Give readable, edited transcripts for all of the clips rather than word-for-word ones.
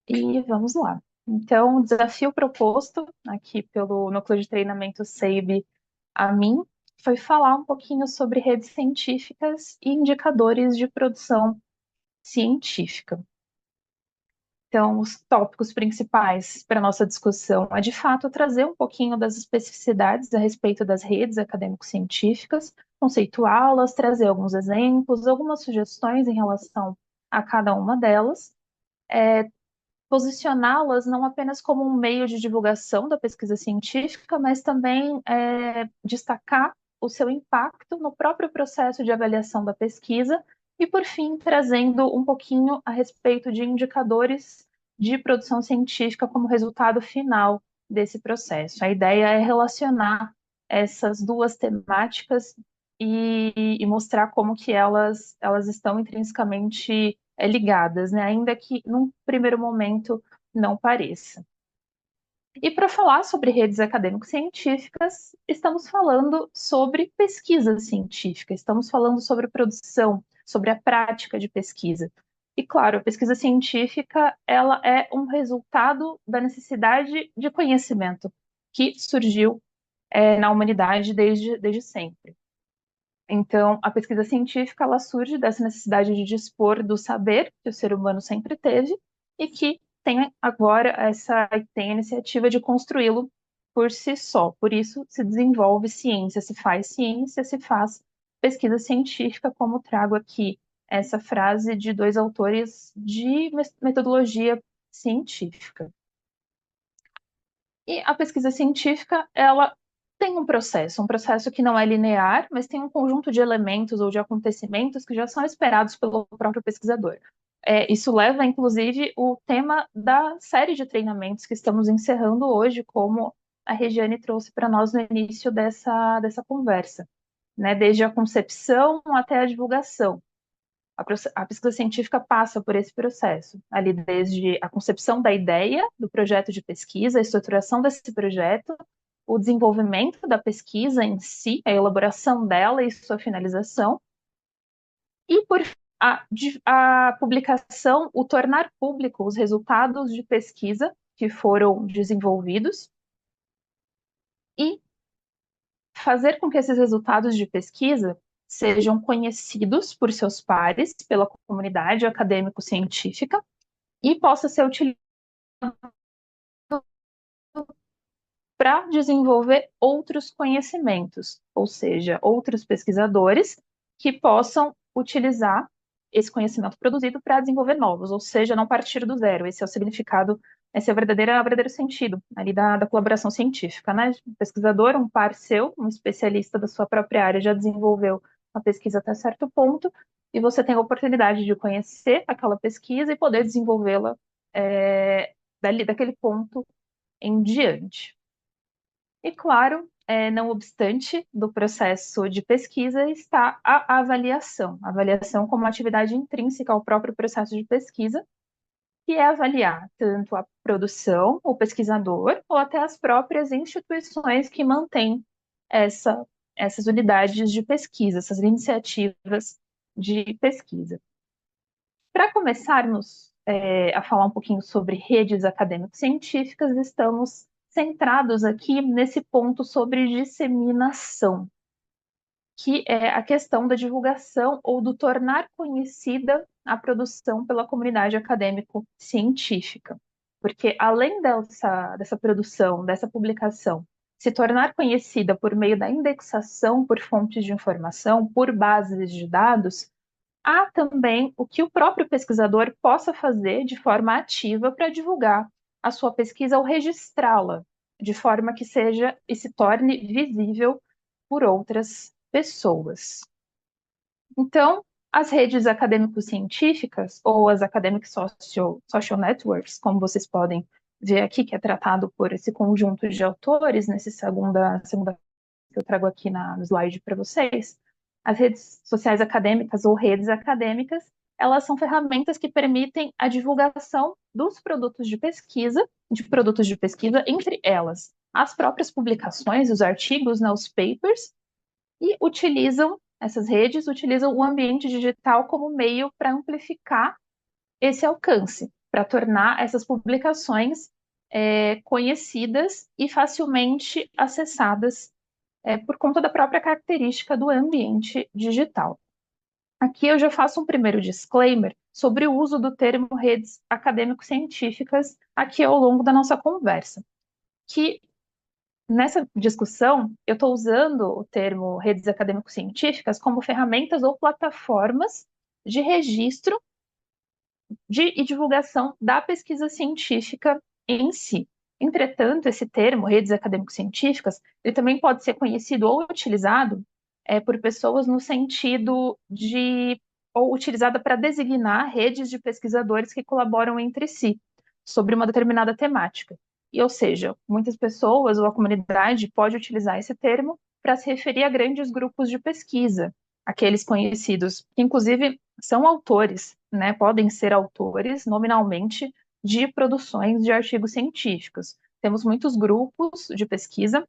E vamos lá. Então, o desafio proposto aqui pelo Núcleo de Treinamento SEIB a mim foi falar um pouquinho sobre redes científicas e indicadores de produção científica. Então, os tópicos principais para a nossa discussão é, de fato, trazer um pouquinho das especificidades a respeito das redes acadêmico-científicas, conceituá-las, trazer alguns exemplos, algumas sugestões em relação a cada uma delas, posicioná-las não apenas como um meio de divulgação da pesquisa científica, mas também destacar o seu impacto no próprio processo de avaliação da pesquisa e, por fim, trazendo um pouquinho a respeito de indicadores de produção científica como resultado final desse processo. A ideia é relacionar essas duas temáticas e mostrar como que elas estão intrinsecamente ligadas, né? Ainda que num primeiro momento não pareça. E para falar sobre redes acadêmico-científicas, estamos falando sobre pesquisa científica, estamos falando sobre produção, sobre a prática de pesquisa. E claro, a pesquisa científica, ela é um resultado da necessidade de conhecimento que surgiu na humanidade desde sempre. Então, a pesquisa científica ela surge dessa necessidade de dispor do saber que o ser humano sempre teve e que tem agora tem a iniciativa de construí-lo por si só. Por isso se desenvolve ciência, se faz pesquisa científica, como trago aqui essa frase de dois autores de metodologia científica. E a pesquisa científica, ela tem um processo que não é linear, mas tem um conjunto de elementos ou de acontecimentos que já são esperados pelo próprio pesquisador. Isso leva, inclusive, o tema da série de treinamentos que estamos encerrando hoje, como a Regiane trouxe para nós no início dessa conversa, né? Desde a concepção até a divulgação. A pesquisa científica passa por esse processo, ali desde a concepção da ideia do projeto de pesquisa, a estruturação desse projeto, o desenvolvimento da pesquisa em si, a elaboração dela e sua finalização, e por a publicação, o tornar público os resultados de pesquisa que foram desenvolvidos e fazer com que esses resultados de pesquisa sejam conhecidos por seus pares, pela comunidade acadêmico-científica, e possa ser utilizado para desenvolver outros conhecimentos, ou seja, outros pesquisadores que possam utilizar esse conhecimento produzido para desenvolver novos, ou seja, não partir do zero. Esse é o significado, esse é o verdadeiro sentido ali da colaboração científica, né? Um pesquisador, um par seu, um especialista da sua própria área já desenvolveu a pesquisa até certo ponto, e você tem a oportunidade de conhecer aquela pesquisa e poder desenvolvê-la daquele ponto em diante. E, claro, não obstante do processo de pesquisa, está a avaliação como atividade intrínseca ao próprio processo de pesquisa, que é avaliar tanto a produção, o pesquisador, ou até as próprias instituições que mantêm essa, essas unidades de pesquisa, essas iniciativas de pesquisa. Para começarmos a falar um pouquinho sobre redes acadêmico-científicas, estamos centrados aqui nesse ponto sobre disseminação, que é a questão da divulgação ou do tornar conhecida a produção pela comunidade acadêmico-científica. Porque além dessa produção, dessa publicação, se tornar conhecida por meio da indexação por fontes de informação, por bases de dados, há também o que o próprio pesquisador possa fazer de forma ativa para divulgar a sua pesquisa ou registrá-la, de forma que seja e se torne visível por outras pessoas. Então, as redes acadêmico-científicas ou as academic social networks, como vocês podem ver aqui, que é tratado por esse conjunto de autores, nessa segunda que eu trago aqui no slide para vocês, as redes sociais acadêmicas ou redes acadêmicas, elas são ferramentas que permitem a divulgação dos produtos de pesquisa, entre elas as próprias publicações, os artigos, né, os papers, e essas redes utilizam o ambiente digital como meio para amplificar esse alcance. para tornar essas publicações conhecidas e facilmente acessadas por conta da própria característica do ambiente digital. Aqui eu já faço um primeiro disclaimer sobre o uso do termo redes acadêmico-científicas aqui ao longo da nossa conversa, que nessa discussão eu estou usando o termo redes acadêmico-científicas como ferramentas ou plataformas de registro e divulgação da pesquisa científica em si. Entretanto, esse termo, redes acadêmico-científicas, ele também pode ser conhecido ou utilizado por pessoas no sentido de, ou utilizada para designar redes de pesquisadores que colaboram entre si sobre uma determinada temática. E, ou seja, muitas pessoas ou a comunidade pode utilizar esse termo para se referir a grandes grupos de pesquisa, aqueles conhecidos, que inclusive são autores, né? Podem ser autores nominalmente de produções de artigos científicos. Temos muitos grupos de pesquisa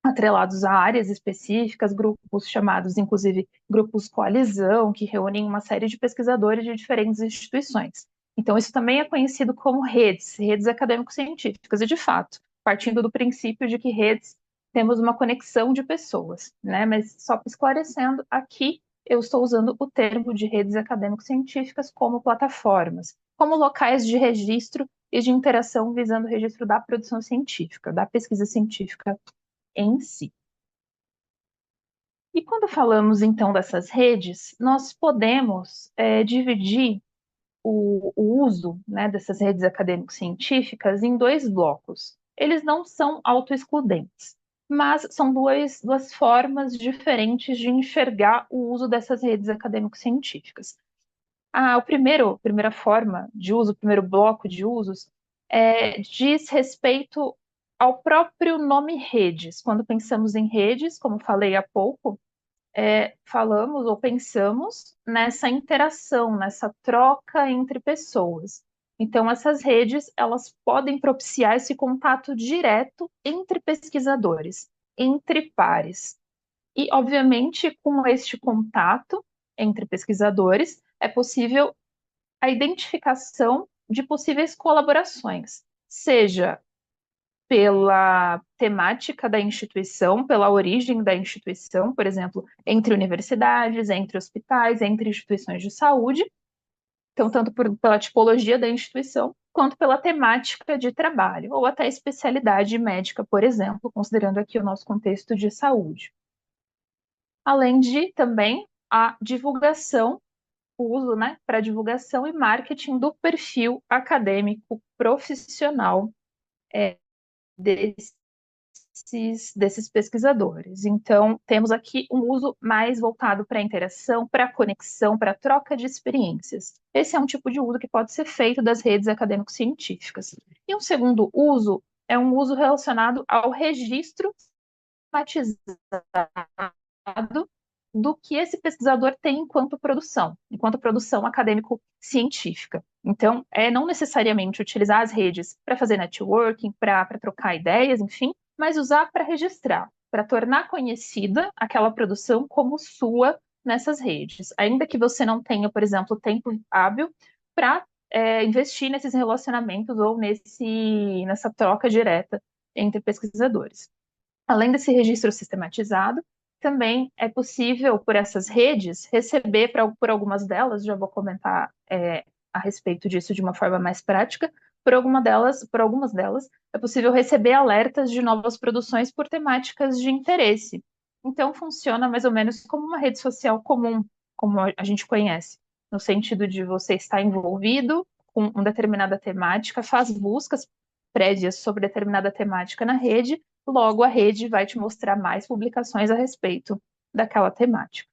atrelados a áreas específicas, grupos chamados, inclusive, grupos coalizão, que reúnem uma série de pesquisadores de diferentes instituições. Então, isso também é conhecido como redes, redes acadêmico-científicas, e de fato, partindo do princípio de que redes temos uma conexão de pessoas, né? Mas só esclarecendo, aqui eu estou usando o termo de redes acadêmico-científicas como plataformas, como locais de registro e de interação visando o registro da produção científica, da pesquisa científica em si. E quando falamos então dessas redes, nós podemos dividir o uso, né, dessas redes acadêmico-científicas em dois blocos. Eles não são autoexcludentes, mas são duas formas diferentes de enxergar o uso dessas redes acadêmico-científicas. Primeira forma de uso, o primeiro bloco de usos, diz respeito ao próprio nome redes. Quando pensamos em redes, como falei há pouco, falamos ou pensamos nessa interação, nessa troca entre pessoas. Então, essas redes, elas podem propiciar esse contato direto entre pesquisadores, entre pares. E, obviamente, com este contato entre pesquisadores, é possível a identificação de possíveis colaborações, seja pela temática da instituição, pela origem da instituição, por exemplo, entre universidades, entre hospitais, entre instituições de saúde, então, tanto pela tipologia da instituição, quanto pela temática de trabalho, ou até especialidade médica, por exemplo, considerando aqui o nosso contexto de saúde. Além de também a divulgação, o uso, né, para divulgação e marketing do perfil acadêmico profissional desses pesquisadores. Então, temos aqui um uso mais voltado para a interação, para a conexão, para a troca de experiências. Esse é um tipo de uso que pode ser feito das redes acadêmico-científicas. E um segundo uso é um uso relacionado ao registro sistematizado do que esse pesquisador tem enquanto produção acadêmico-científica. Então, não necessariamente utilizar as redes para fazer networking, para trocar ideias, enfim, mas usar para registrar, para tornar conhecida aquela produção como sua nessas redes. Ainda que você não tenha, por exemplo, tempo hábil para investir nesses relacionamentos ou nessa troca direta entre pesquisadores. Além desse registro sistematizado, também é possível, por essas redes, receber, por algumas delas, já vou comentar a respeito disso de uma forma mais prática, por algumas delas, é possível receber alertas de novas produções por temáticas de interesse. Então, funciona mais ou menos como uma rede social comum, como a gente conhece, no sentido de você estar envolvido com uma determinada temática, faz buscas prévias sobre determinada temática na rede, logo a rede vai te mostrar mais publicações a respeito daquela temática.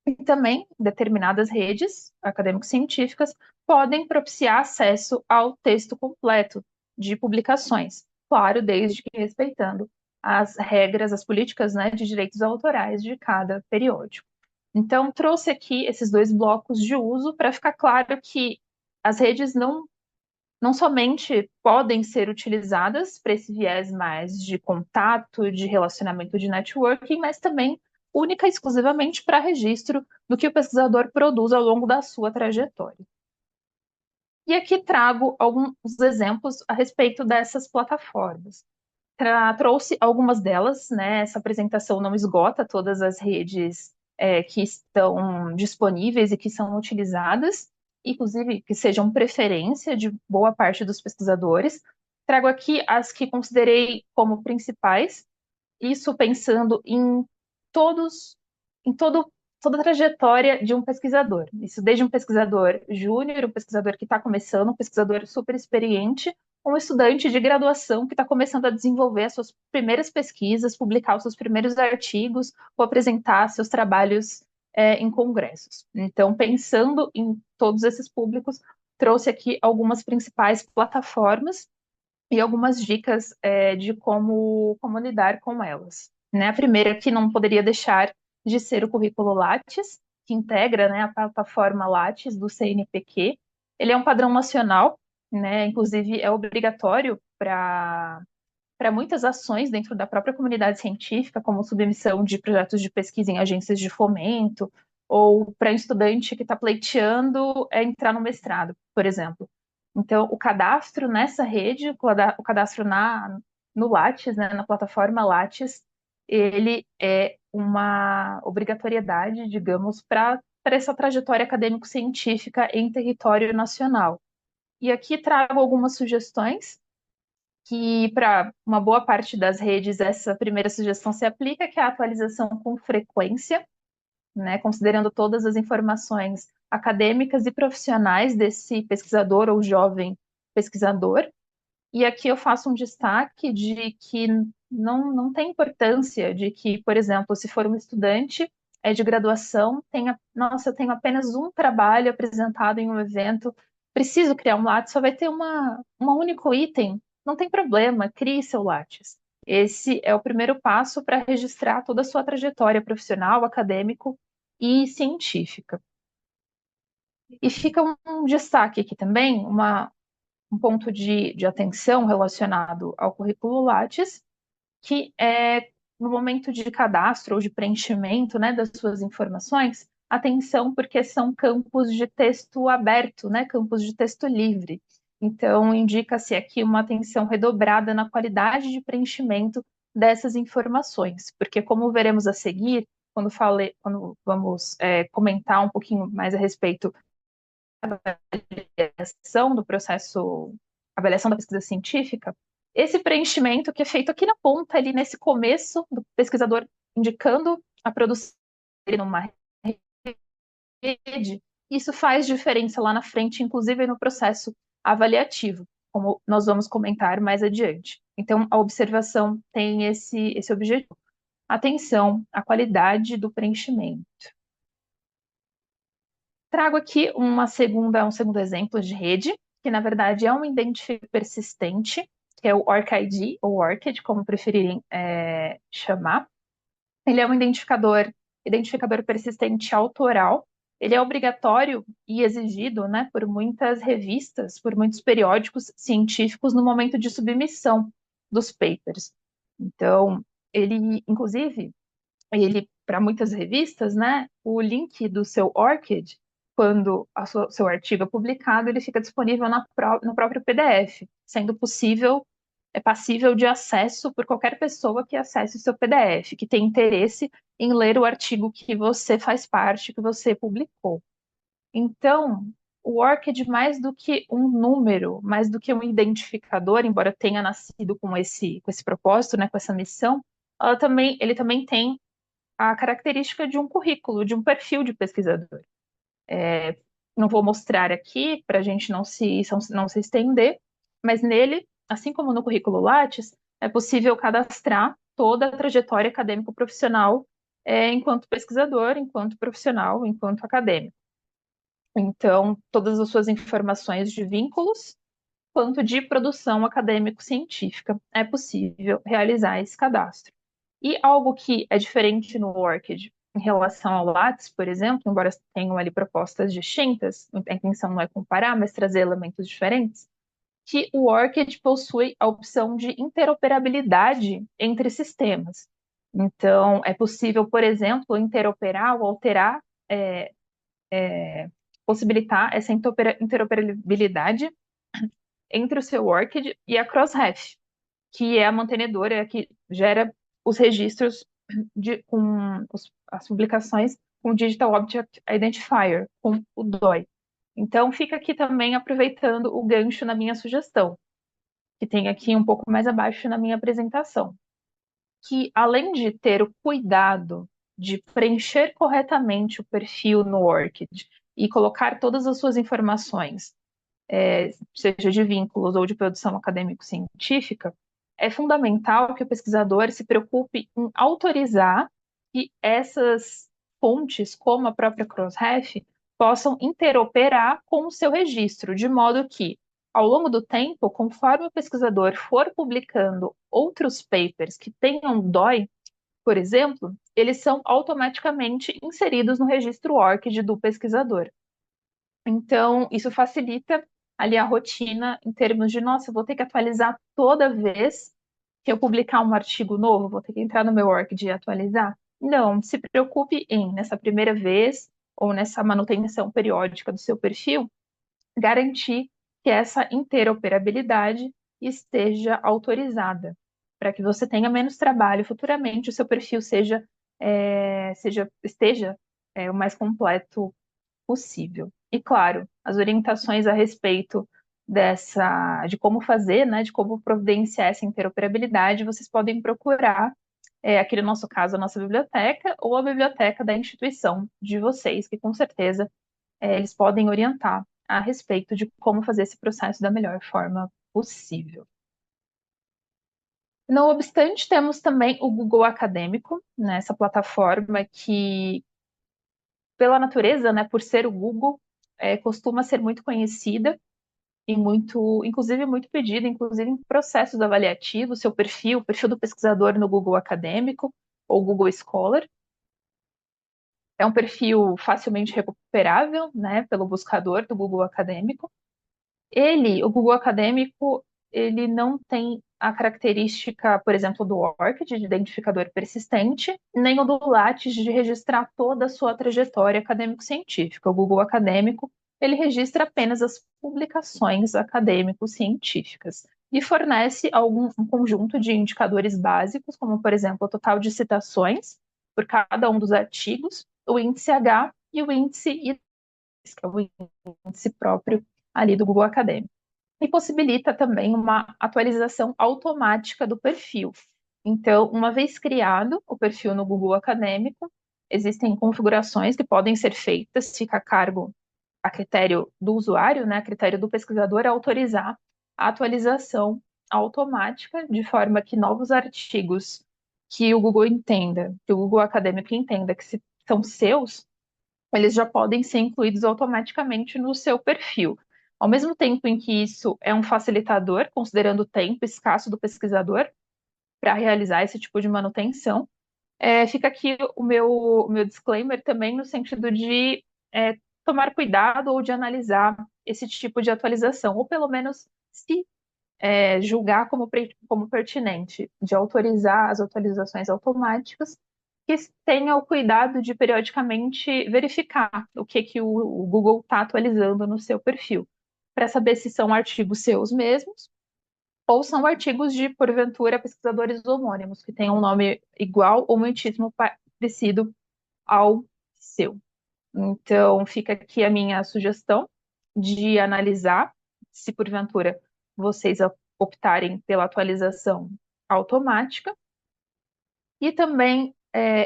E também determinadas redes acadêmico-científicas podem propiciar acesso ao texto completo de publicações, claro, desde que respeitando as regras, as políticas, né, de direitos autorais de cada periódico. Então, trouxe aqui esses dois blocos de uso para ficar claro que as redes não somente podem ser utilizadas para esse viés mais de contato, de relacionamento de networking, mas também única e exclusivamente para registro do que o pesquisador produz ao longo da sua trajetória. E aqui trago alguns exemplos a respeito dessas plataformas. Trouxe algumas delas, né? Essa apresentação não esgota todas as redes que estão disponíveis e que são utilizadas, inclusive que sejam preferência de boa parte dos pesquisadores. Trago aqui as que considerei como principais, isso pensando em todos, em todo, toda a trajetória de um pesquisador. Isso desde um pesquisador júnior, um pesquisador que está começando, um pesquisador super experiente, um estudante de graduação que está começando a desenvolver as suas primeiras pesquisas, publicar os seus primeiros artigos ou apresentar seus trabalhos em congressos. Então, pensando em todos esses públicos, trouxe aqui algumas principais plataformas e algumas dicas de como lidar com elas. Né? A primeira que não poderia deixar de ser o currículo Lattes, que integra, né, a plataforma Lattes do CNPq. Ele é um padrão nacional, né? Inclusive é obrigatório para muitas ações dentro da própria comunidade científica, como submissão de projetos de pesquisa em agências de fomento, ou para estudante que está pleiteando entrar no mestrado, por exemplo. Então, o cadastro nessa rede, o cadastro no Lattes, né, na plataforma Lattes, ele é uma obrigatoriedade, digamos, para essa trajetória acadêmico-científica em território nacional. E aqui trago algumas sugestões que para uma boa parte das redes essa primeira sugestão se aplica, que é a atualização com frequência, né, considerando todas as informações acadêmicas e profissionais desse pesquisador ou jovem pesquisador. E aqui eu faço um destaque de que não tem importância de que, por exemplo, se for um estudante de graduação, nossa, eu tenho apenas um trabalho apresentado em um evento, preciso criar um Lattes, só vai ter um único item, não tem problema, crie seu Lattes. Esse é o primeiro passo para registrar toda a sua trajetória profissional, acadêmico e científica. E fica um destaque aqui também, um ponto de atenção relacionado ao currículo Lattes, que é no momento de cadastro ou de preenchimento, né, das suas informações, atenção, porque são campos de texto aberto, né, campos de texto livre. Então, indica-se aqui uma atenção redobrada na qualidade de preenchimento dessas informações, porque como veremos a seguir, quando vamos comentar um pouquinho mais a respeito avaliação do processo, avaliação da pesquisa científica, esse preenchimento que é feito aqui na ponta, ali nesse começo do pesquisador indicando a produção dele numa rede, isso faz diferença lá na frente, inclusive no processo avaliativo, como nós vamos comentar mais adiante. Então, a observação tem esse objetivo. Atenção à qualidade do preenchimento. Trago aqui um segundo exemplo de rede, que na verdade é um identificador persistente, que é o ORCID, ou ORCID, como preferirem chamar. Ele é um identificador persistente autoral. Ele é obrigatório e exigido, né, por muitas revistas, por muitos periódicos científicos no momento de submissão dos papers. Então, inclusive, para muitas revistas, né, o link do seu ORCID, quando seu artigo é publicado, ele fica disponível no próprio PDF, sendo passível de acesso por qualquer pessoa que acesse o seu PDF, que tem interesse em ler o artigo que você faz parte, que você publicou. Então, o ORCID, mais do que um número, mais do que um identificador, embora tenha nascido com esse propósito, né, com essa missão, ele também tem a característica de um currículo, de um perfil de pesquisador. Não vou mostrar aqui para a gente não se estender, mas nele, assim como no currículo Lattes, é possível cadastrar toda a trajetória acadêmico-profissional enquanto pesquisador, enquanto profissional, enquanto acadêmico. Então, todas as suas informações de vínculos, quanto de produção acadêmico-científica, é possível realizar esse cadastro. E algo que é diferente no ORCID em relação ao Lattes, por exemplo, embora tenham ali propostas distintas, a intenção não é comparar, mas trazer elementos diferentes, que o ORCID possui a opção de interoperabilidade entre sistemas. Então, é possível, por exemplo, interoperar ou alterar possibilitar essa interoperabilidade entre o seu ORCID e a Crossref, que é a mantenedora que gera os registros as publicações com o Digital Object Identifier, com o DOI. Então, fica aqui também aproveitando o gancho na minha sugestão, que tem aqui um pouco mais abaixo na minha apresentação, que além de ter o cuidado de preencher corretamente o perfil no ORCID e colocar todas as suas informações, seja de vínculos ou de produção acadêmico-científica, é fundamental que o pesquisador se preocupe em autorizar que essas fontes, como a própria Crossref, possam interoperar com o seu registro, de modo que, ao longo do tempo, conforme o pesquisador for publicando outros papers que tenham DOI, por exemplo, eles são automaticamente inseridos no registro ORCID do pesquisador. Então, isso facilita ali a rotina em termos de, nossa, eu vou ter que atualizar toda vez que eu publicar um artigo novo, vou ter que entrar no meu ORCID e atualizar. Não, se preocupe em, nessa primeira vez, ou nessa manutenção periódica do seu perfil, garantir que essa interoperabilidade esteja autorizada, para que você tenha menos trabalho futuramente, o seu perfil esteja o mais completo possível. E claro, as orientações a respeito de como fazer, né, de como providenciar essa interoperabilidade, vocês podem procurar, aqui no nosso caso, a nossa biblioteca ou a biblioteca da instituição de vocês, que com certeza eles podem orientar a respeito de como fazer esse processo da melhor forma possível. Não obstante, temos também o Google Acadêmico, né, essa plataforma que, pela natureza, né, por ser o Google, costuma ser muito conhecida e muito, inclusive muito pedida, inclusive em processos avaliativos, seu perfil, o perfil do pesquisador no Google Acadêmico ou Google Scholar. É um perfil facilmente recuperável, né, pelo buscador do Google Acadêmico. O Google Acadêmico, ele não tem a característica, por exemplo, do ORCID, de identificador persistente, nem o do LATES, de registrar toda a sua trajetória acadêmico-científica. O Google Acadêmico, ele registra apenas as publicações acadêmico-científicas e fornece um conjunto de indicadores básicos, como, por exemplo, o total de citações por cada um dos artigos, o índice H e o índice I, que é o índice próprio ali do Google Acadêmico. E possibilita também uma atualização automática do perfil. Então, uma vez criado o perfil no Google Acadêmico, existem configurações que podem ser feitas, fica a cargo, a critério do usuário, né, a critério do pesquisador, autorizar a atualização automática, de forma que novos artigos que o Google entenda, que o Google Acadêmico entenda que são seus, eles já podem ser incluídos automaticamente no seu perfil. Ao mesmo tempo em que isso é um facilitador, considerando o tempo escasso do pesquisador para realizar esse tipo de manutenção, fica aqui o meu disclaimer também no sentido de tomar cuidado ou de analisar esse tipo de atualização, ou pelo menos se julgar como pertinente, de autorizar as atualizações automáticas, que tenha o cuidado de periodicamente verificar o Google está atualizando no seu perfil, para saber se são artigos seus mesmos ou são artigos de, porventura, pesquisadores homônimos, que tenham um nome igual ou muitíssimo parecido ao seu. Então, fica aqui a minha sugestão de analisar se, porventura, vocês optarem pela atualização automática e também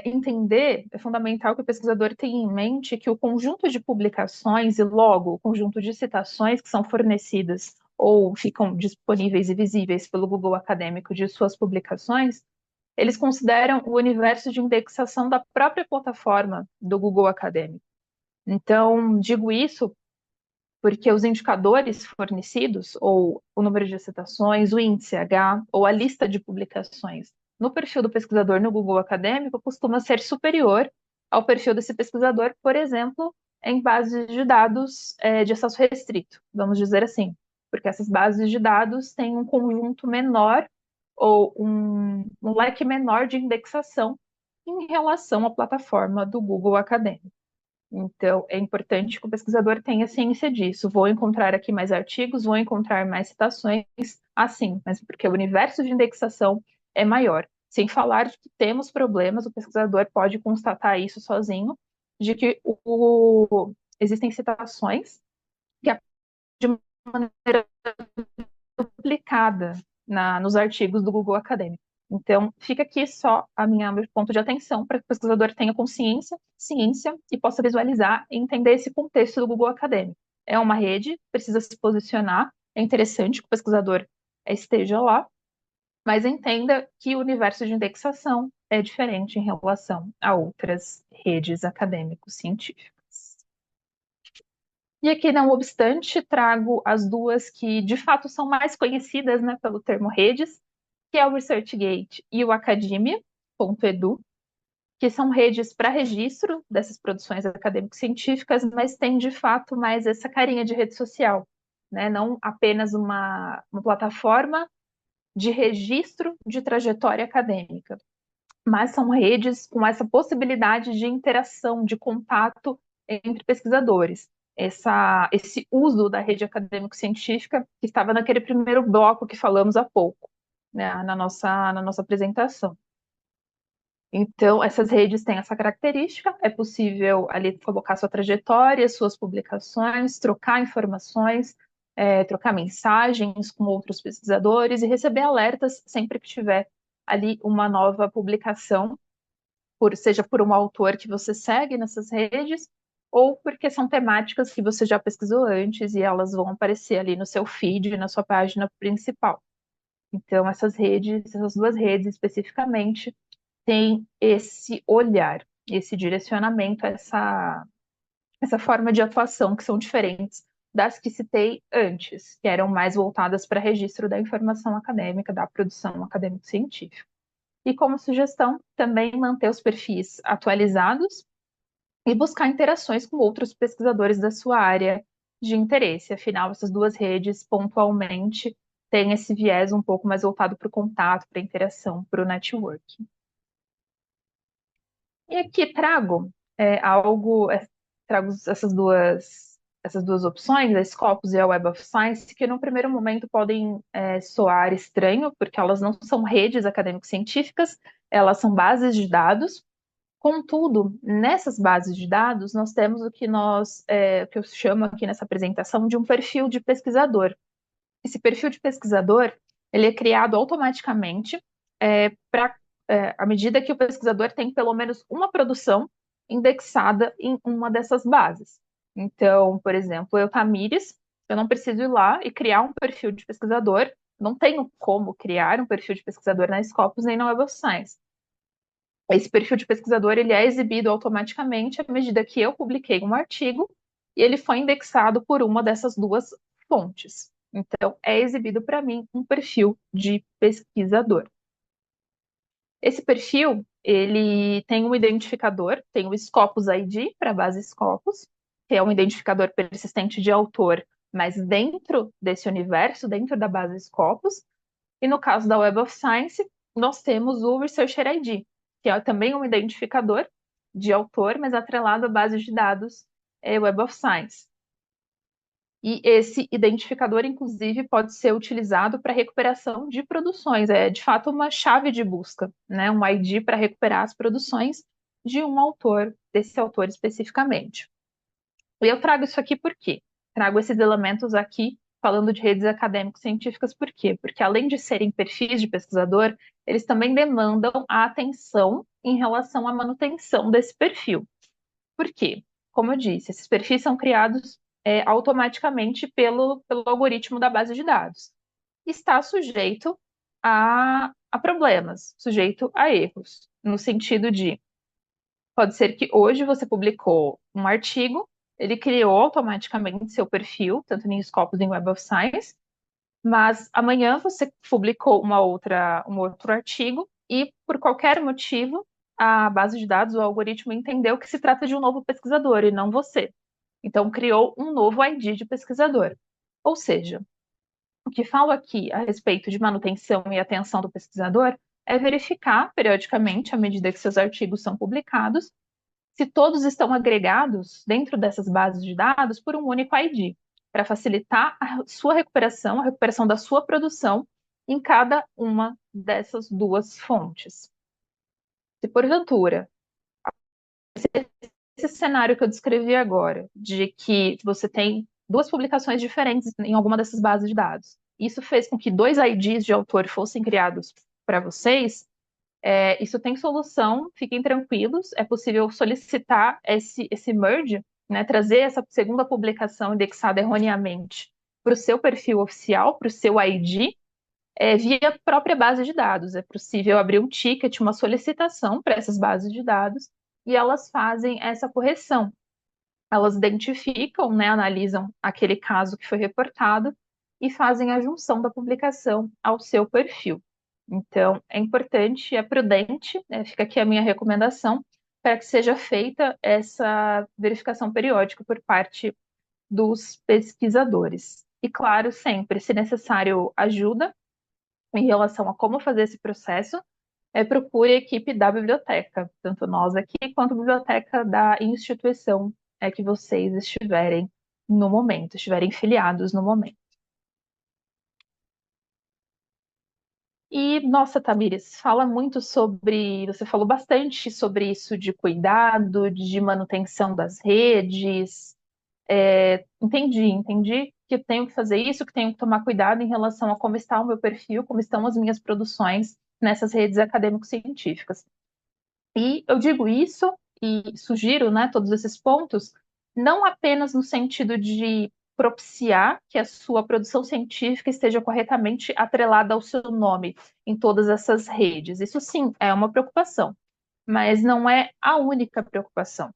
entender, é fundamental que o pesquisador tenha em mente que o conjunto de publicações e logo o conjunto de citações que são fornecidas ou ficam disponíveis e visíveis pelo Google Acadêmico de suas publicações, eles consideram o universo de indexação da própria plataforma do Google Acadêmico. Então, digo isso porque os indicadores fornecidos, ou o número de citações, o índice H, ou a lista de publicações no perfil do pesquisador no Google Acadêmico costuma ser superior ao perfil desse pesquisador, por exemplo, em bases de dados de acesso restrito, vamos dizer assim, porque essas bases de dados têm um conjunto menor ou um leque menor de indexação em relação à plataforma do Google Acadêmico. Então, é importante que o pesquisador tenha ciência disso. Vou encontrar aqui mais artigos, vou encontrar mais citações, assim, mas porque o universo de indexação é maior. Sem falar de que temos problemas, o pesquisador pode constatar isso sozinho, de que existem citações que de maneira duplicada nos artigos do Google Acadêmico. Então, fica aqui só meu ponto de atenção para que o pesquisador tenha consciência, ciência e possa visualizar e entender esse contexto do Google Acadêmico. É uma rede, precisa se posicionar, é interessante que o pesquisador esteja lá, mas entenda que o universo de indexação é diferente em relação a outras redes acadêmicos científicas. E aqui, não obstante, trago as duas que de fato são mais conhecidas, né, pelo termo redes, que é o ResearchGate e o Academia.edu, que são redes para registro dessas produções acadêmico-científicas, mas tem de fato mais essa carinha de rede social, né? Não apenas uma plataforma de registro de trajetória acadêmica, mas são redes com essa possibilidade de interação, de contato entre pesquisadores. Esse uso da rede acadêmico-científica que estava naquele primeiro bloco que falamos há pouco, né, na nossa apresentação. Então, essas redes têm essa característica, é possível ali colocar sua trajetória, suas publicações, trocar informações, trocar mensagens com outros pesquisadores e receber alertas sempre que tiver ali uma nova publicação, seja por um autor que você segue nessas redes, ou porque são temáticas que você já pesquisou antes e elas vão aparecer ali no seu feed, na sua página principal. Então, essas duas redes especificamente, têm esse olhar, esse direcionamento, essa forma de atuação que são diferentes das que citei antes, que eram mais voltadas para registro da informação acadêmica, da produção acadêmico-científica. E como sugestão, também manter os perfis atualizados e buscar interações com outros pesquisadores da sua área de interesse. Afinal, essas duas redes, pontualmente, têm esse viés um pouco mais voltado para o contato, para a interação, para o networking. E aqui trago essas duas opções, a Scopus e a Web of Science, que no primeiro momento podem soar estranho, porque elas não são redes acadêmico-científicas, elas são bases de dados. Contudo, nessas bases de dados, nós temos o que eu chamo aqui nessa apresentação de um perfil de pesquisador. Esse perfil de pesquisador, ele é criado automaticamente à medida que o pesquisador tem pelo menos uma produção indexada em uma dessas bases. Então, por exemplo, Tamires, eu não preciso ir lá e criar um perfil de pesquisador, não tenho como criar um perfil de pesquisador na Scopus nem na Web of Science. Esse perfil de pesquisador ele é exibido automaticamente à medida que eu publiquei um artigo e ele foi indexado por uma dessas duas fontes. Então, é exibido para mim um perfil de pesquisador. Esse perfil, ele tem um identificador, tem o Scopus ID para a base Scopus, que é um identificador persistente de autor, mas dentro desse universo, dentro da base Scopus. E no caso da Web of Science, nós temos o Researcher ID, que é também um identificador de autor, mas atrelado à base de dados Web of Science. E esse identificador, inclusive, pode ser utilizado para recuperação de produções. É, de fato, uma chave de busca, né? Um ID para recuperar as produções de um autor, desse autor especificamente. E eu trago isso aqui por quê? Trago esses elementos aqui falando de redes acadêmico-científicas por quê? Porque além de serem perfis de pesquisador, eles também demandam a atenção em relação à manutenção desse perfil. Por quê? Como eu disse, esses perfis são criados automaticamente pelo algoritmo da base de dados. Está sujeito a problemas, sujeito a erros, no sentido de pode ser que hoje você publicou um artigo, ele criou automaticamente seu perfil, tanto em Scopus em Web of Science, mas amanhã você publicou um outro artigo e, por qualquer motivo, a base de dados, o algoritmo entendeu que se trata de um novo pesquisador e não você. Então, criou um novo ID de pesquisador. Ou seja, o que falo aqui a respeito de manutenção e atenção do pesquisador é verificar periodicamente, à medida que seus artigos são publicados, se todos estão agregados dentro dessas bases de dados por um único ID, para facilitar a sua recuperação, a recuperação da sua produção em cada uma dessas duas fontes. Se porventura esse cenário que eu descrevi agora, de que você tem duas publicações diferentes em alguma dessas bases de dados, isso fez com que dois IDs de autor fossem criados para vocês, isso tem solução, fiquem tranquilos, é possível solicitar esse merge, né, trazer essa segunda publicação indexada erroneamente para o seu perfil oficial, para o seu ID, via própria base de dados. É possível abrir um ticket, uma solicitação para essas bases de dados, e elas fazem essa correção. Elas identificam, né, analisam aquele caso que foi reportado e fazem a junção da publicação ao seu perfil. Então, é importante, é prudente, né, fica aqui a minha recomendação, para que seja feita essa verificação periódica por parte dos pesquisadores. E, claro, sempre, se necessário, ajuda em relação a como fazer esse processo, procure a equipe da biblioteca, tanto nós aqui quanto a biblioteca da instituição que vocês estiverem no momento, estiverem filiados no momento. E, nossa, Tamires, fala muito sobre, você falou bastante sobre isso de cuidado, de manutenção das redes. Entendi que eu tenho que fazer isso, que tenho que tomar cuidado em relação a como está o meu perfil, como estão as minhas produções nessas redes acadêmico-científicas. E eu digo isso e sugiro, né, todos esses pontos, não apenas no sentido de propiciar que a sua produção científica esteja corretamente atrelada ao seu nome em todas essas redes. Isso sim é uma preocupação, mas não é a única preocupação.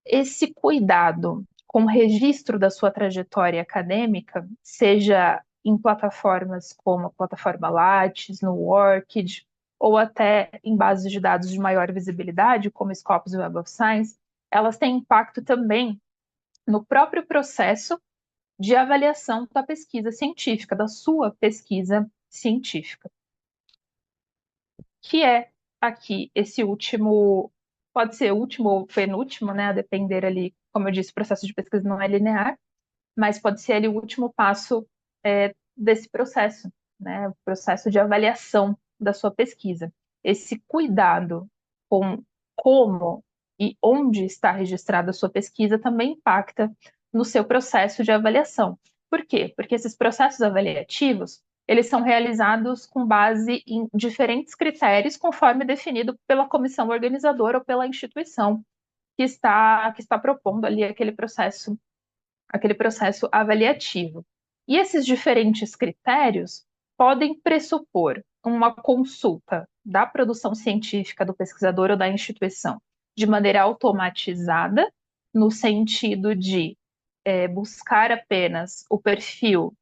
Esse cuidado com o registro da sua trajetória acadêmica, seja em plataformas como a plataforma Lattes, no Worked, ou até em bases de dados de maior visibilidade, como Scopus e Web of Science, elas têm impacto também no próprio processo de avaliação da pesquisa científica, da sua pesquisa científica, que é aqui esse último, pode ser último ou penúltimo, né, a depender ali, como eu disse, o processo de pesquisa não é linear, mas pode ser ali o último passo desse processo, né, o processo de avaliação da sua pesquisa. Esse cuidado com como e onde está registrada a sua pesquisa também impacta no seu processo de avaliação. Por quê? Porque esses processos avaliativos, eles são realizados com base em diferentes critérios, conforme definido pela comissão organizadora ou pela instituição que está propondo ali aquele processo avaliativo. E esses diferentes critérios podem pressupor uma consulta da produção científica do pesquisador ou da instituição de maneira automatizada, no sentido de buscar apenas o perfil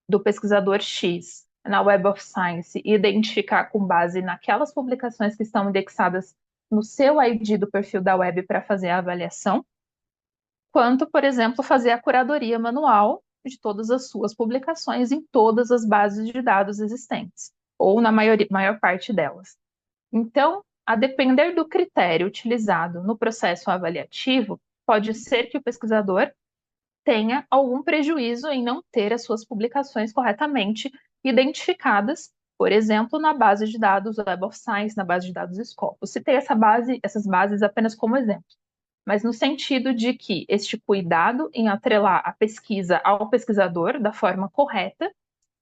do pesquisador X na Web of Science e identificar com base naquelas publicações que estão indexadas no seu ID do perfil da web para fazer a avaliação, quanto, por exemplo, fazer a curadoria manual de todas as suas publicações em todas as bases de dados existentes, ou na maior parte delas. Então, a depender do critério utilizado no processo avaliativo, pode ser que o pesquisador tenha algum prejuízo em não ter as suas publicações corretamente identificadas, por exemplo, na base de dados Web of Science, na base de dados Scopus. Citei essas bases apenas como exemplo, mas no sentido de que este cuidado em atrelar a pesquisa ao pesquisador da forma correta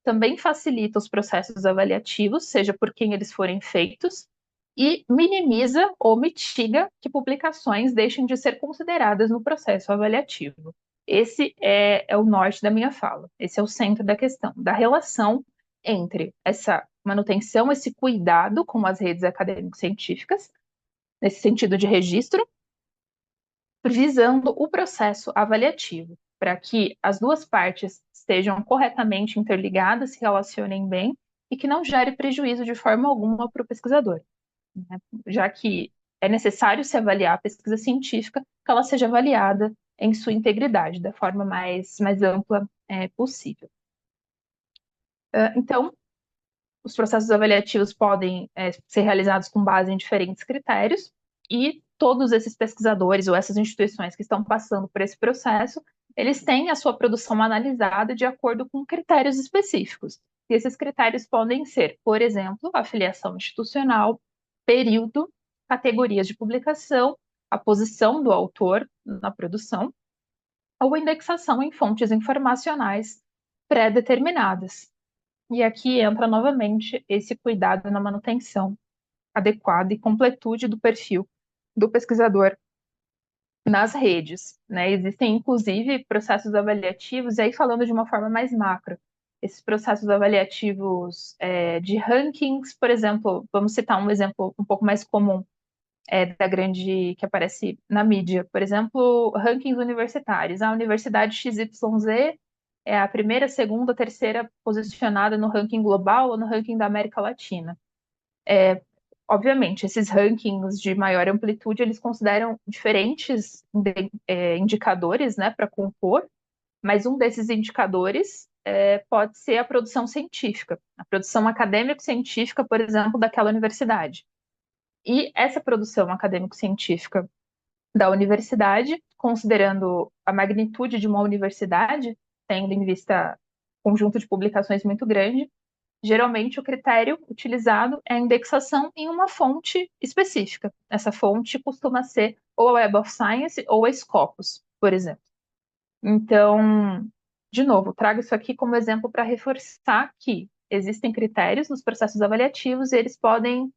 também facilita os processos avaliativos, seja por quem eles forem feitos, e minimiza ou mitiga que publicações deixem de ser consideradas no processo avaliativo. Esse é o norte da minha fala, esse é o centro da questão, da relação entre essa manutenção, esse cuidado com as redes acadêmico-científicas, nesse sentido de registro, visando o processo avaliativo, para que as duas partes estejam corretamente interligadas, se relacionem bem e que não gere prejuízo de forma alguma para o pesquisador, né? Já que é necessário se avaliar a pesquisa científica, que ela seja avaliada em sua integridade, da forma mais ampla possível. Então, os processos avaliativos podem ser realizados com base em diferentes critérios e todos esses pesquisadores ou essas instituições que estão passando por esse processo, eles têm a sua produção analisada de acordo com critérios específicos. E esses critérios podem ser, por exemplo, afiliação institucional, período, categorias de publicação, a posição do autor na produção, ou indexação em fontes informacionais pré-determinadas. E aqui entra novamente esse cuidado na manutenção adequada e completude do perfil do pesquisador nas redes, né? Existem, inclusive, processos avaliativos, e aí falando de uma forma mais macro, esses processos avaliativos de rankings, por exemplo, vamos citar um exemplo um pouco mais comum, da grande, que aparece na mídia, por exemplo, rankings universitários. A Universidade XYZ é a primeira, segunda, terceira posicionada no ranking global ou no ranking da América Latina. Obviamente, esses rankings de maior amplitude, eles consideram diferentes indicadores, né, para compor, mas um desses indicadores pode ser a produção científica, a produção acadêmico-científica, por exemplo, daquela universidade. E essa produção acadêmico-científica da universidade, considerando a magnitude de uma universidade, tendo em vista um conjunto de publicações muito grande, geralmente o critério utilizado é a indexação em uma fonte específica. Essa fonte costuma ser ou a Web of Science ou a Scopus, por exemplo. Então, de novo, trago isso aqui como exemplo para reforçar que existem critérios nos processos avaliativos e eles podem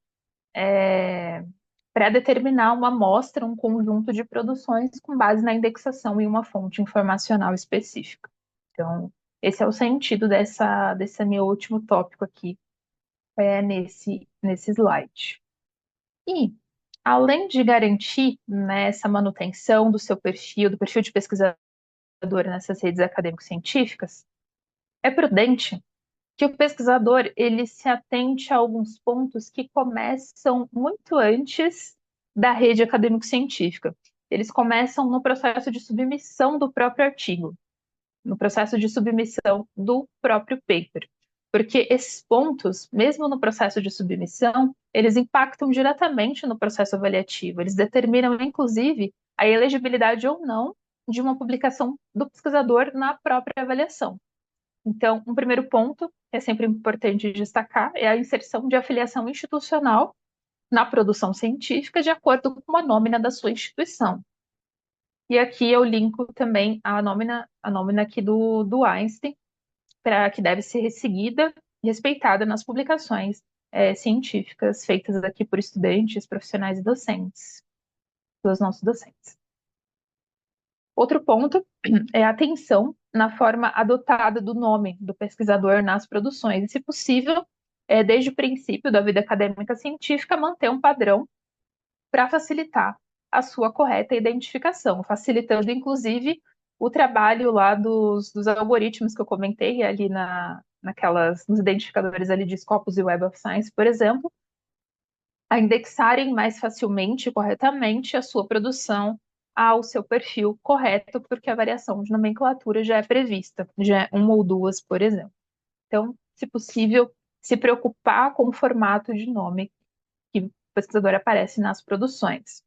pré-determinar uma amostra, um conjunto de produções com base na indexação em uma fonte informacional específica. Então, esse é o sentido desse meu último tópico aqui, nesse slide. E, além de garantir, né, essa manutenção do seu perfil, do perfil de pesquisador nessas redes acadêmico-científicas, é prudente que o pesquisador ele se atente a alguns pontos que começam muito antes da rede acadêmico-científica. Eles começam no processo de submissão do próprio artigo, no processo de submissão do próprio paper. Porque esses pontos, mesmo no processo de submissão, eles impactam diretamente no processo avaliativo. Eles determinam, inclusive, a elegibilidade ou não de uma publicação do pesquisador na própria avaliação. Então, um primeiro ponto, que é sempre importante destacar, é a inserção de afiliação institucional na produção científica de acordo com a nômina da sua instituição. E aqui eu linko também a nômina aqui do Einstein, que deve ser seguida e respeitada nas publicações científicas feitas aqui por estudantes, profissionais e docentes, dos nossos docentes. Outro ponto é a atenção na forma adotada do nome do pesquisador nas produções, e, se possível, desde o princípio da vida acadêmica científica, manter um padrão para facilitar a sua correta identificação, facilitando, inclusive, o trabalho lá dos algoritmos que eu comentei ali nos identificadores ali de Scopus e Web of Science, por exemplo, a indexarem mais facilmente e corretamente a sua produção ao seu perfil correto, porque a variação de nomenclatura já é prevista, já é uma ou duas, por exemplo. Então, se possível, se preocupar com o formato de nome que o pesquisador aparece nas produções.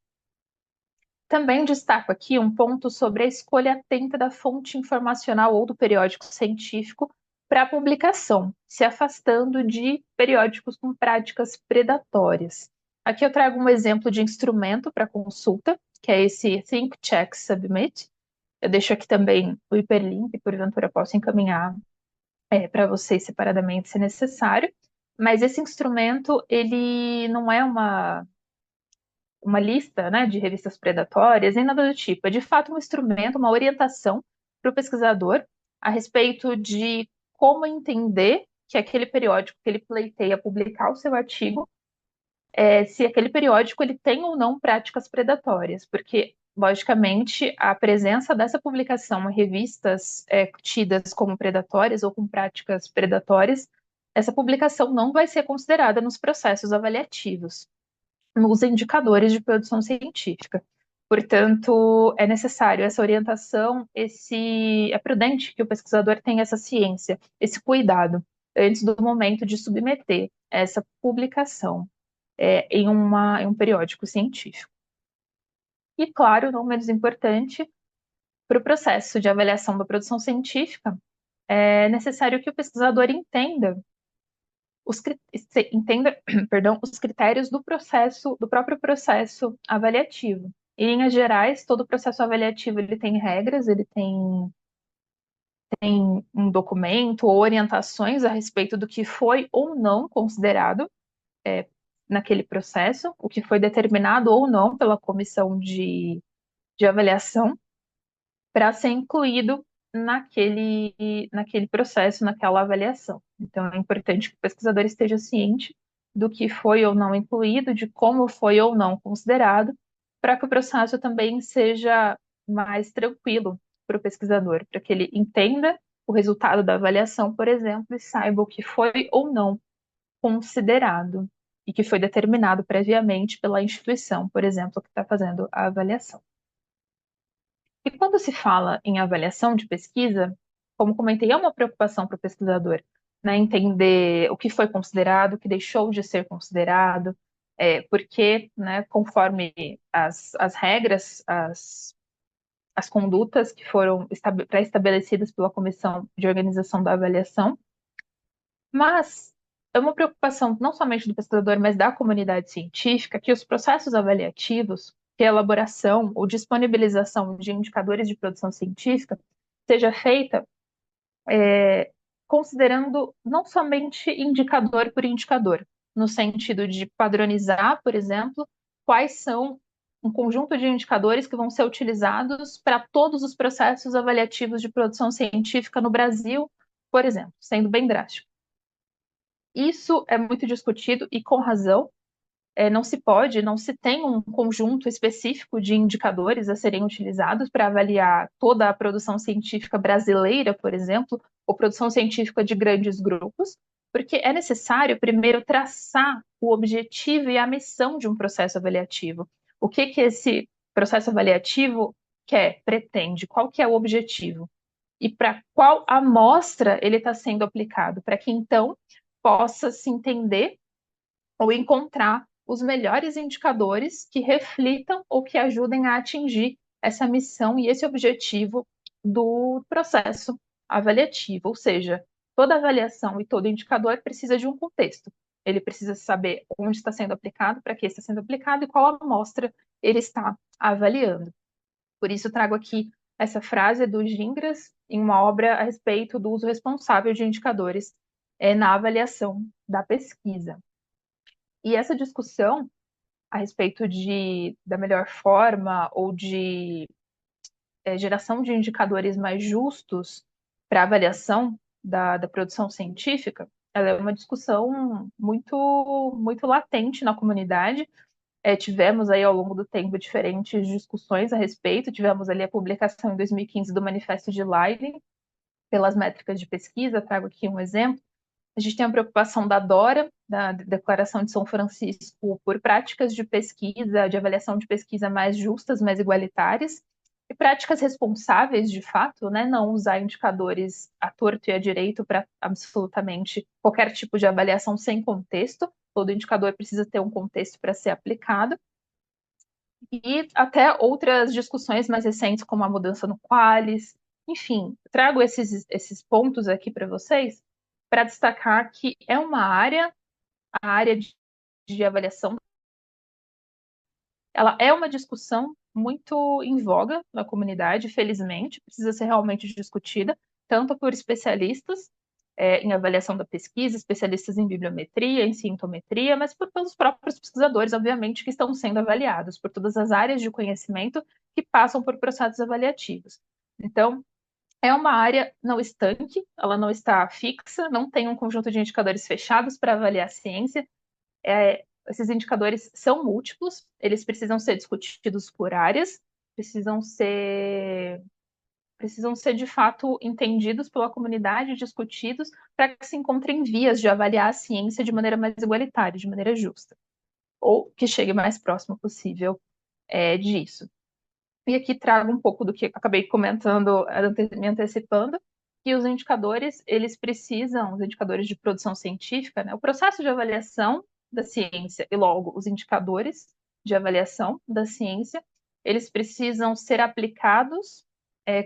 Também destaco aqui um ponto sobre a escolha atenta da fonte informacional ou do periódico científico para a publicação, se afastando de periódicos com práticas predatórias. Aqui eu trago um exemplo de instrumento para consulta, que é esse Think, Check, Submit. Eu deixo aqui também o hiperlink, porventura posso encaminhar para vocês separadamente, se necessário. Mas esse instrumento, ele não é uma lista, né, de revistas predatórias, nem nada do tipo. É de fato um instrumento, uma orientação para o pesquisador a respeito de como entender que aquele periódico que ele pleiteia publicar o seu artigo, se aquele periódico ele tem ou não práticas predatórias, porque, logicamente, a presença dessa publicação em revistas tidas como predatórias ou com práticas predatórias, essa publicação não vai ser considerada nos processos avaliativos, nos indicadores de produção científica. Portanto, é necessário essa orientação, é prudente que o pesquisador tenha essa ciência, esse cuidado, antes do momento de submeter essa publicação em um periódico científico. E, claro, não menos importante, para o processo de avaliação da produção científica, é necessário que o pesquisador entenda entenda, perdão, os critérios do processo, do próprio processo avaliativo. Em linhas gerais, todo processo avaliativo ele tem regras, ele tem um documento ou orientações a respeito do que foi ou não considerado naquele processo, o que foi determinado ou não pela comissão de avaliação para ser incluído naquele processo, naquela avaliação. Então, é importante que o pesquisador esteja ciente do que foi ou não incluído, de como foi ou não considerado, para que o processo também seja mais tranquilo para o pesquisador, para que ele entenda o resultado da avaliação, por exemplo, e saiba o que foi ou não considerado e que foi determinado previamente pela instituição, por exemplo, que está fazendo a avaliação. E quando se fala em avaliação de pesquisa, como comentei, é uma preocupação para o pesquisador, né, entender o que foi considerado, o que deixou de ser considerado, porque, né, conforme as regras, as condutas que foram pré-estabelecidas pela Comissão de Organização da Avaliação, mas é uma preocupação não somente do pesquisador, mas da comunidade científica, que os processos avaliativos, que a elaboração ou disponibilização de indicadores de produção científica, seja feita considerando não somente indicador por indicador, no sentido de padronizar, por exemplo, quais são um conjunto de indicadores que vão ser utilizados para todos os processos avaliativos de produção científica no Brasil, por exemplo, sendo bem drástico. Isso é muito discutido e com razão. Não se pode, não se tem um conjunto específico de indicadores a serem utilizados para avaliar toda a produção científica brasileira, por exemplo, ou produção científica de grandes grupos, porque é necessário primeiro traçar o objetivo e a missão de um processo avaliativo. O que esse processo avaliativo quer, pretende, qual que é o objetivo e para qual amostra ele está sendo aplicado, para que então possa se entender ou encontrar os melhores indicadores que reflitam ou que ajudem a atingir essa missão e esse objetivo do processo avaliativo. Ou seja, toda avaliação e todo indicador precisa de um contexto. Ele precisa saber onde está sendo aplicado, para que está sendo aplicado e qual amostra ele está avaliando. Por isso, trago aqui essa frase do Gingras em uma obra a respeito do uso responsável de indicadores na avaliação da pesquisa. E essa discussão a respeito da melhor forma ou de geração de indicadores mais justos para avaliação da produção científica, ela é uma discussão muito latente na comunidade. Tivemos aí ao longo do tempo diferentes discussões a respeito, tivemos ali a publicação em 2015 do Manifesto de Leiden pelas métricas de pesquisa, trago aqui um exemplo. A gente tem a preocupação da DORA, da Declaração de São Francisco, por práticas de pesquisa, de avaliação de pesquisa mais justas, mais igualitárias, e práticas responsáveis, de fato, né? Não usar indicadores à torto e à direito para absolutamente qualquer tipo de avaliação sem contexto. Todo indicador precisa ter um contexto para ser aplicado. E até outras discussões mais recentes, como a mudança no Qualis. Enfim, trago esses pontos aqui para vocês para destacar que é uma área, a área de avaliação, ela é uma discussão muito em voga na comunidade, felizmente, precisa ser realmente discutida, tanto por especialistas em avaliação da pesquisa, especialistas em bibliometria, em sintometria, mas pelos próprios pesquisadores, obviamente, que estão sendo avaliados, por todas as áreas de conhecimento que passam por processos avaliativos. Então, é uma área não estanque, ela não está fixa, não tem um conjunto de indicadores fechados para avaliar a ciência. Esses indicadores são múltiplos, eles precisam ser discutidos por áreas, precisam ser de fato entendidos pela comunidade, discutidos, para que se encontrem vias de avaliar a ciência de maneira mais igualitária, de maneira justa, ou que chegue mais próximo possível disso. E aqui trago um pouco do que acabei comentando, me antecipando, que os indicadores, os indicadores de produção científica, né, o processo de avaliação da ciência e logo os indicadores de avaliação da ciência, eles precisam ser aplicados,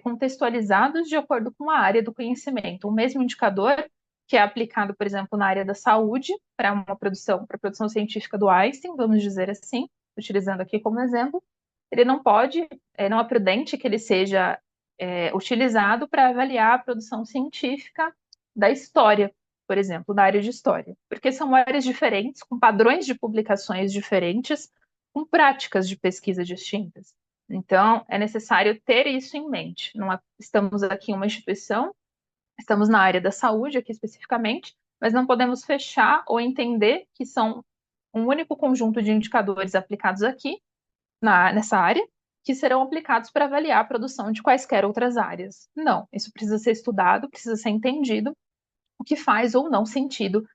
contextualizados de acordo com a área do conhecimento. O mesmo indicador que é aplicado, por exemplo, na área da saúde, para para a produção científica do Einstein, vamos dizer assim, utilizando aqui como exemplo, ele não pode, não é prudente que ele seja utilizado para avaliar a produção científica da história, por exemplo, da área de história, porque são áreas diferentes, com padrões de publicações diferentes, com práticas de pesquisa distintas. Então, é necessário ter isso em mente. Não estamos aqui em uma instituição, estamos na área da saúde aqui especificamente, mas não podemos fechar ou entender que são um único conjunto de indicadores aplicados aqui nessa área que serão aplicados para avaliar a produção de quaisquer outras áreas. Não, isso precisa ser estudado, precisa ser entendido, o que faz ou não sentido,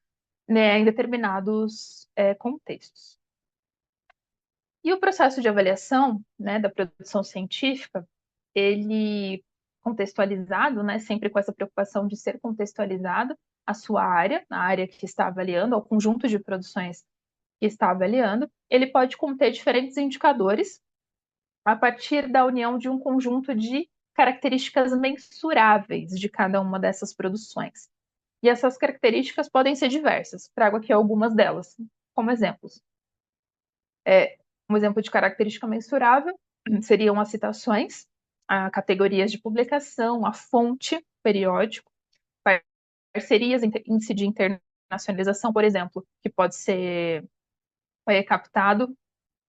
né, em determinados contextos. E o processo de avaliação, né, da produção científica, ele contextualizado, né, sempre com essa preocupação de ser contextualizado à sua área, a área que está avaliando, ao conjunto de produções que está avaliando, ele pode conter diferentes indicadores a partir da união de um conjunto de características mensuráveis de cada uma dessas produções. E essas características podem ser diversas. Trago aqui algumas delas, como exemplos. Um exemplo de característica mensurável seriam as citações, a categorias de publicação, a fonte, periódico, parcerias, índice de internacionalização, por exemplo, que pode ser captado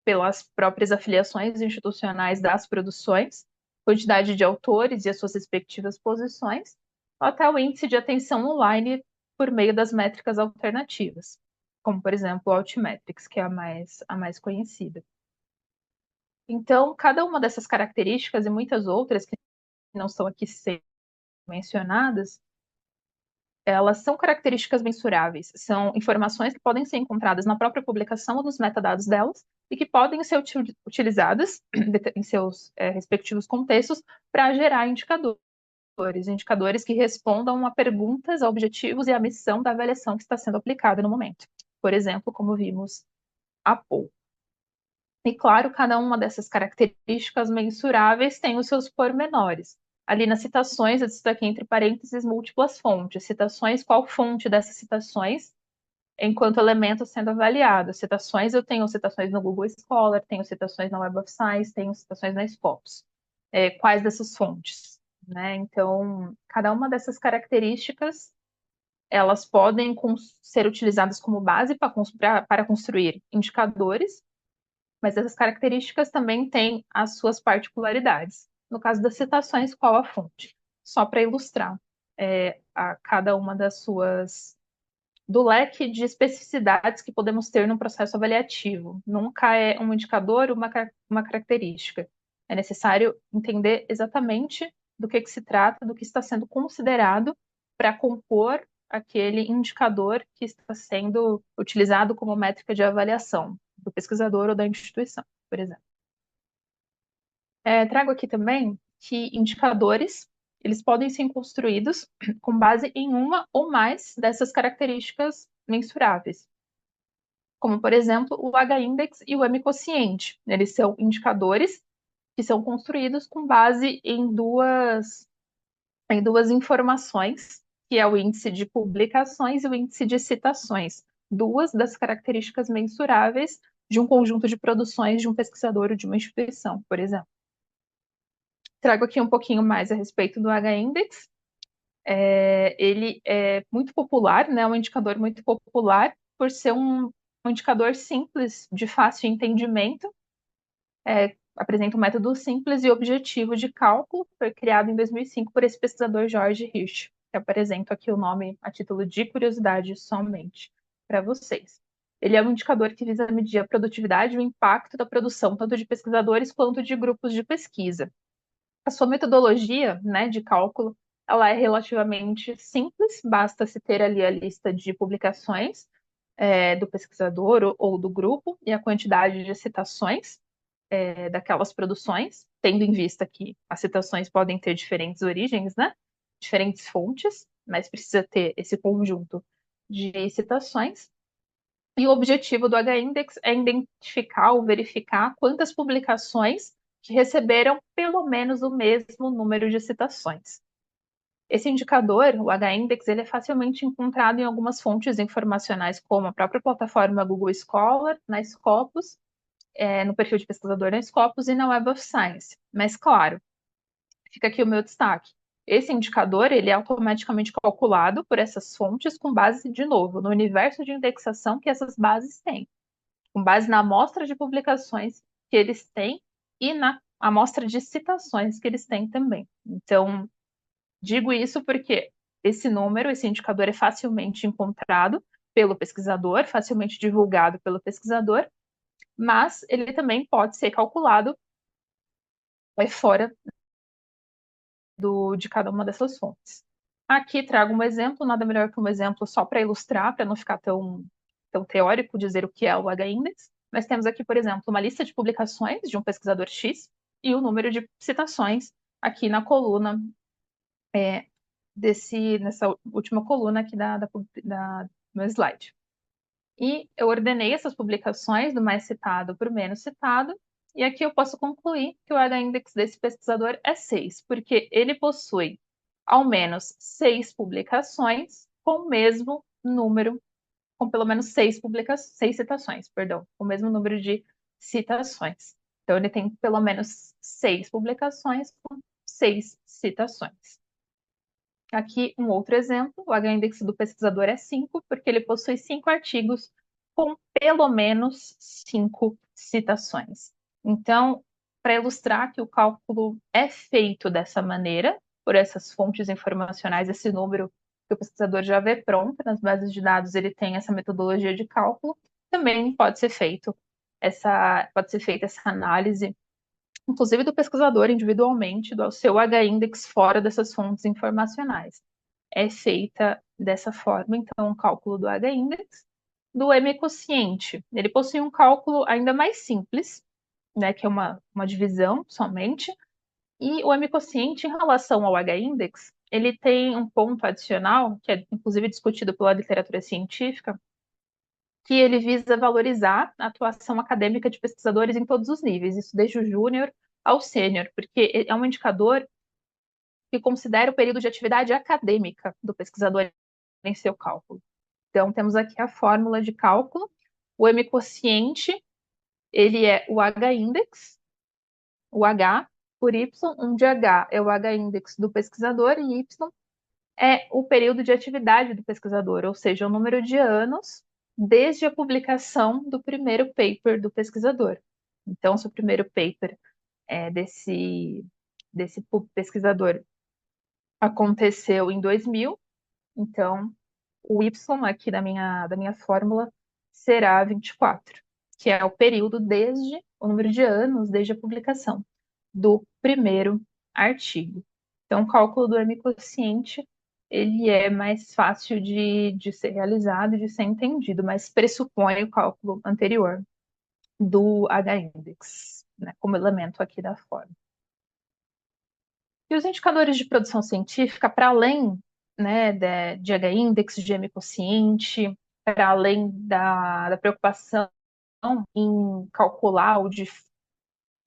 pelas próprias afiliações institucionais das produções, quantidade de autores e as suas respectivas posições, ou até o índice de atenção online por meio das métricas alternativas, como, por exemplo, o Altmetrics, que é a mais conhecida. Então, cada uma dessas características e muitas outras que não estão aqui sendo mencionadas, elas são características mensuráveis, são informações que podem ser encontradas na própria publicação ou nos metadados delas e que podem ser utilizadas em seus respectivos contextos para gerar indicadores que respondam a perguntas, a objetivos e à missão da avaliação que está sendo aplicada no momento. Por exemplo, como vimos há pouco. E claro, cada uma dessas características mensuráveis tem os seus pormenores. Ali nas citações, eu destaquei entre parênteses múltiplas fontes. Citações, qual fonte dessas citações, enquanto elemento sendo avaliado. Citações, eu tenho citações no Google Scholar, tenho citações na Web of Science, tenho citações na Scopus. Quais dessas fontes? Né? Então, cada uma dessas características, elas podem ser utilizadas como base para construir indicadores, mas essas características também têm as suas particularidades. No caso das citações, qual a fonte? Só para ilustrar a cada uma do leque de especificidades que podemos ter no processo avaliativo. Nunca é um indicador, uma característica. É necessário entender exatamente do que se trata, do que está sendo considerado para compor aquele indicador que está sendo utilizado como métrica de avaliação do pesquisador ou da instituição, por exemplo. Trago aqui também que indicadores eles podem ser construídos com base em uma ou mais dessas características mensuráveis, como, por exemplo, o H-index e o M-quociente. Eles são indicadores que são construídos com base em duas informações, que é o índice de publicações e o índice de citações, duas das características mensuráveis de um conjunto de produções de um pesquisador ou de uma instituição, por exemplo. Trago aqui um pouquinho mais a respeito do H-index. Ele é muito popular, né? Um indicador muito popular por ser um indicador simples, de fácil entendimento, apresenta um método simples e objetivo de cálculo, foi criado em 2005 por esse pesquisador George Hirsch, que apresento aqui o nome a título de curiosidade somente para vocês. Ele é um indicador que visa medir a produtividade e o impacto da produção, tanto de pesquisadores quanto de grupos de pesquisa. A sua metodologia, né, de cálculo, ela é relativamente simples, basta se ter ali a lista de publicações do pesquisador ou do grupo e a quantidade de citações daquelas produções, tendo em vista que as citações podem ter diferentes origens, né? Diferentes fontes, mas precisa ter esse conjunto de citações. E o objetivo do H-index é identificar ou verificar quantas publicações que receberam pelo menos o mesmo número de citações. Esse indicador, o H-index, ele é facilmente encontrado em algumas fontes informacionais, como a própria plataforma Google Scholar, na Scopus, no perfil de pesquisador na Scopus e na Web of Science. Mas, claro, fica aqui o meu destaque. Esse indicador ele é automaticamente calculado por essas fontes com base, de novo, no universo de indexação que essas bases têm, com base na amostra de publicações que eles têm e na amostra de citações que eles têm também. Então, digo isso porque esse número, esse indicador é facilmente encontrado pelo pesquisador, facilmente divulgado pelo pesquisador, mas ele também pode ser calculado fora de cada uma dessas fontes. Aqui trago um exemplo, nada melhor que um exemplo só para ilustrar, para não ficar tão teórico dizer o que é o H-index. Mas temos aqui, por exemplo, uma lista de publicações de um pesquisador X e o número de citações aqui na coluna, nessa última coluna aqui no slide. E eu ordenei essas publicações do mais citado para o menos citado, e aqui eu posso concluir que o H-index desse pesquisador é 6, porque ele possui ao menos 6 publicações com o mesmo número, com pelo menos 6 citações, perdão, com o mesmo número de citações. Então, ele tem pelo menos 6 publicações com 6 citações. Aqui um outro exemplo, o H-index do pesquisador é 5, porque ele possui 5 artigos com pelo menos 5 citações. Então, para ilustrar que o cálculo é feito dessa maneira, por essas fontes informacionais, esse número que o pesquisador já vê pronto nas bases de dados, ele tem essa metodologia de cálculo, também pode ser feita essa análise inclusive do pesquisador individualmente, do seu H-index fora dessas fontes informacionais. É feita dessa forma, então, o cálculo do H-index. Do M-quociente, ele possui um cálculo ainda mais simples, né, que é uma divisão somente, e o M-quociente, em relação ao H-index, ele tem um ponto adicional, que é inclusive discutido pela literatura científica, que ele visa valorizar a atuação acadêmica de pesquisadores em todos os níveis, isso desde o júnior ao sênior, porque é um indicador que considera o período de atividade acadêmica do pesquisador em seu cálculo. Então, temos aqui a fórmula de cálculo. O M-quociente, ele é o H-index, o H por Y, onde H é o H-index do pesquisador e Y é o período de atividade do pesquisador, ou seja, o número de anos desde a publicação do primeiro paper do pesquisador. Então, se o primeiro paper desse pesquisador aconteceu em 2000, então o Y aqui da minha fórmula será 24, que é o período desde o número de anos desde a publicação do primeiro artigo. Então, o cálculo do M-quociente ele é mais fácil de ser realizado e de ser entendido, mas pressupõe o cálculo anterior do H-index, né, como elemento aqui da forma. E os indicadores de produção científica, para além, né, de H-index, de M-quociente, para além da preocupação em calcular ou de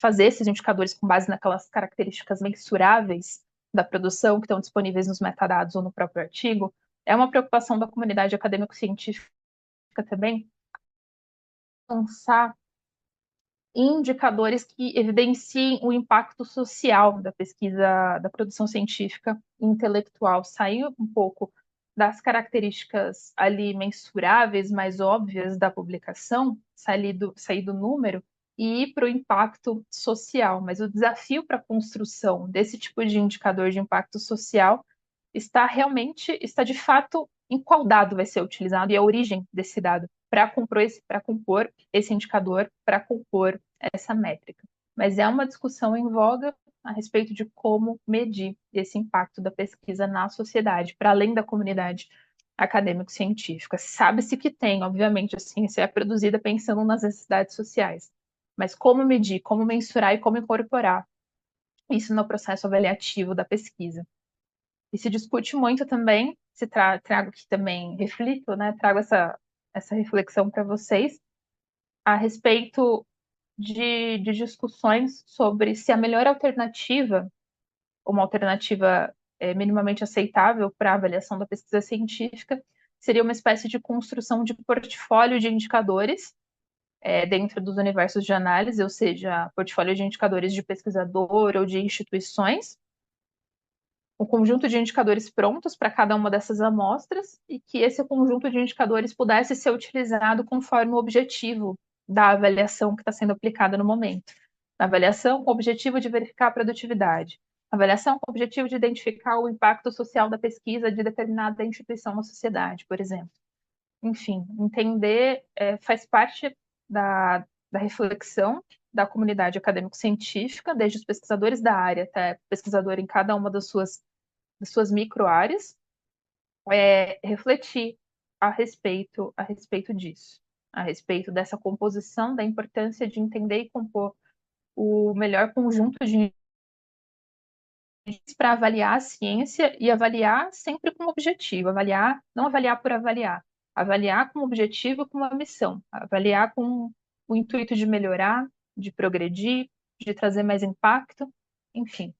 fazer esses indicadores com base naquelas características mensuráveis da produção que estão disponíveis nos metadados ou no próprio artigo, é uma preocupação da comunidade acadêmico-científica também lançar indicadores que evidenciem o impacto social da pesquisa, da produção científica e intelectual, sair um pouco das características ali mensuráveis, mais óbvias da publicação, sair do número e ir para o impacto social. Mas o desafio para a construção desse tipo de indicador de impacto social está de fato em qual dado vai ser utilizado e a origem desse dado para compor esse indicador, para compor essa métrica. Mas é uma discussão em voga a respeito de como medir esse impacto da pesquisa na sociedade, para além da comunidade acadêmico-científica. Sabe-se que tem, obviamente, a ciência é produzida pensando nas necessidades sociais, mas como medir, como mensurar e como incorporar isso no processo avaliativo da pesquisa. E se discute muito também, trago aqui também, reflito, né, trago essa reflexão para vocês a respeito de discussões sobre se a melhor alternativa, uma alternativa minimamente aceitável para a avaliação da pesquisa científica, seria uma espécie de construção de portfólio de indicadores dentro dos universos de análise, ou seja, portfólio de indicadores de pesquisador ou de instituições, um conjunto de indicadores prontos para cada uma dessas amostras e que esse conjunto de indicadores pudesse ser utilizado conforme o objetivo da avaliação que está sendo aplicada no momento. A avaliação com o objetivo de verificar a produtividade. A avaliação com o objetivo de identificar o impacto social da pesquisa de determinada instituição na sociedade, por exemplo. Enfim, entender faz parte da reflexão da comunidade acadêmico-científica, desde os pesquisadores da área até pesquisador em cada uma das suas micro-áreas, refletir a respeito disso, a respeito dessa composição, da importância de entender e compor o melhor conjunto de para avaliar a ciência e avaliar sempre com objetivo, avaliar, não avaliar por avaliar, avaliar com objetivo, com uma missão, avaliar com o intuito de melhorar, de progredir, de trazer mais impacto, enfim,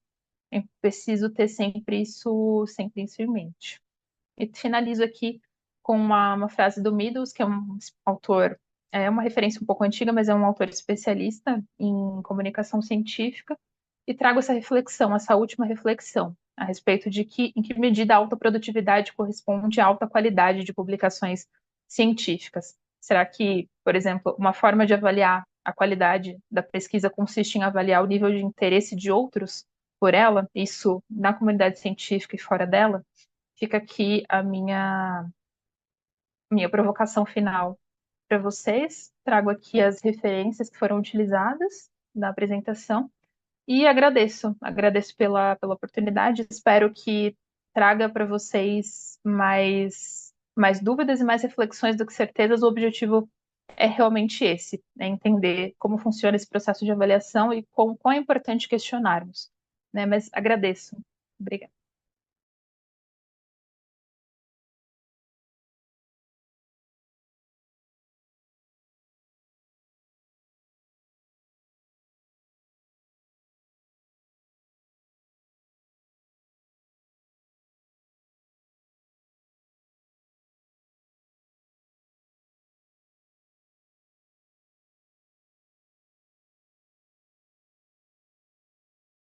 é preciso ter sempre isso em mente. E finalizo aqui com uma frase do Meadows, que é um autor, é uma referência um pouco antiga, mas é um autor especialista em comunicação científica, e trago essa reflexão, essa última reflexão, a respeito de em que medida a alta produtividade corresponde à alta qualidade de publicações científicas. Será que, por exemplo, uma forma de avaliar a qualidade da pesquisa consiste em avaliar o nível de interesse de outros por ela, isso na comunidade científica e fora dela? Fica aqui a minha provocação final para vocês. Trago aqui as referências que foram utilizadas na apresentação e agradeço pela oportunidade. Espero que traga para vocês mais dúvidas e mais reflexões do que certezas. O objetivo é realmente esse, né? Entender como funciona esse processo de avaliação e quão é importante questionarmos, né? Mas agradeço. Obrigada.